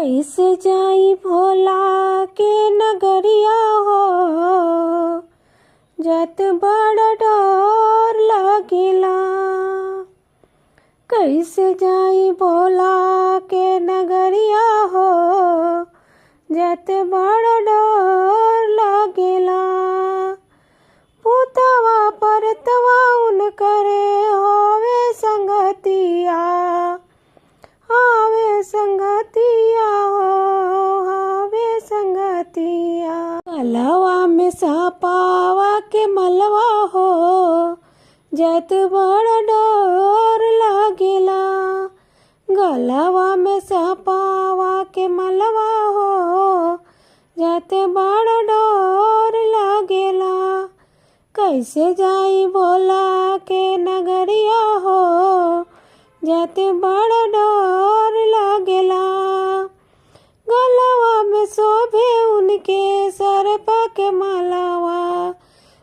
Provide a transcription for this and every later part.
कैसे जाई भोला के नगरिया हो, जत बड़ डर लागेला। कैसे जाई भोला के नगरिया हो, जत बड़ डर लागेला। पुतवा परतवा उनकरे होवे संगतिया, हावे संगतिया हो, हावे संगतिया। गलवा में सापावा के मलवा हो, जत बड़ डर लागेला। गलवा में सापावा के मलवा हो, जत बड़ डर लागेला। कैसे जाई भोला के नगरिया हो, जत बड़ डर लागेला। गलवा में शोभे उनके सर्प के मालावा,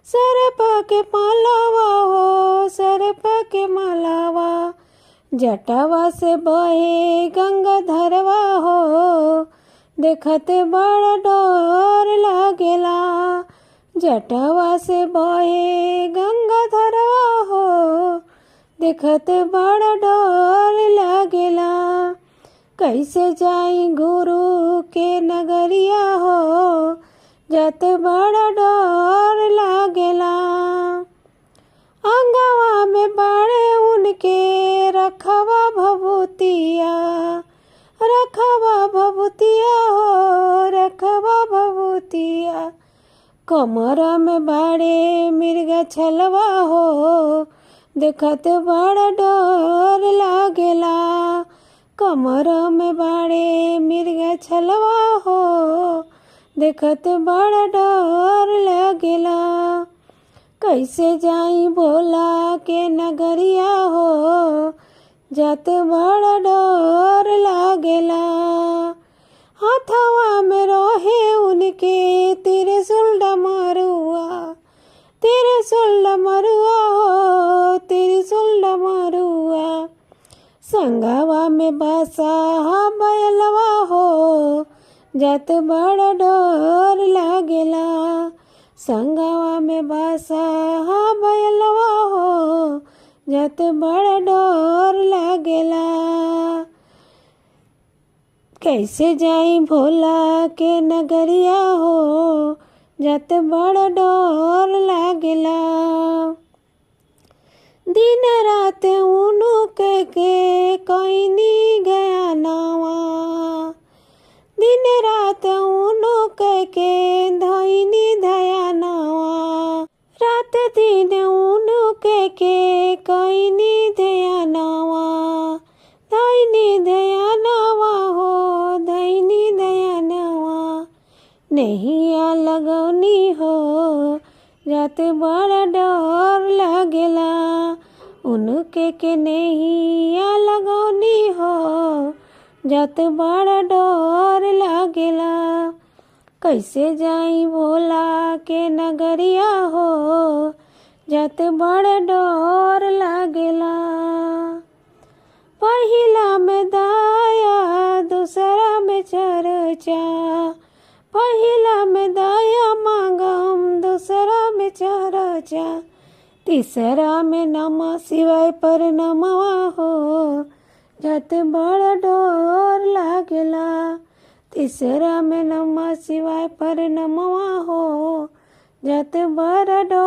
सर्प के मालावा हो, सर्प के मालावा। जटावा से बहे गंगाधरवा हो, देखत बड़ डर लागेला। जटावा से बहे गंगाधरवा हो, देखत बड़ डर लागेला। कैसे जाई गुरु के नगरिया हो, जत बड़ डर लागेला। अंगवा में बाड़े उनके रखवा भभूतिया, रखवा भभूतिया हो, रखवा भभूतिया। कमरा में बाड़े मिर्गा छलवा हो, देखत बड़ डर लागेला। कमरा में बाड़े मिर्गा छलवा हो, देखत बड़ डर लागेला। कैसे जाई भोला के नगरिया हो, जत बड़ डर लागेला। हाथवा में रोहे उनके त्रिशूल डमरुआ, त्रिशूल डमरुआ हो, त्रिशूल डमरुआ। संगवा में बसा बैलवा हो, जत बड़ डर लागेला। संगवा में बसा बैलवा हो, जत बड़ डर लागेला। कैसे जाई भोला के नगरिया हो, जत बड़ डर लागेला। दिन रात उनु के कईनी गया नावा, दिन रात उनु के धईनी धया नावा। रात दिन उनु के कईनी धया नावा, धईनी धया नावा हो, धईनी धया नावा। नैया लगौनी हो, जत बड़ डर लागेला। उनके नैया लगौनी हो, जत बड़ डर लागेला। कैसे जाई भोला के नगरिया हो, जत बड़ डर लागेला। पहिला में दाया, दूसरा में चर्चा, पहिला में दाया मांगम, दूसरा में चर्चा। तीसरा में नमः शिवाय पर नमवा हो, जत बड़ डर लागेला। तीसरा में नमः शिवाय पर नमवा हो, जत बड़ डर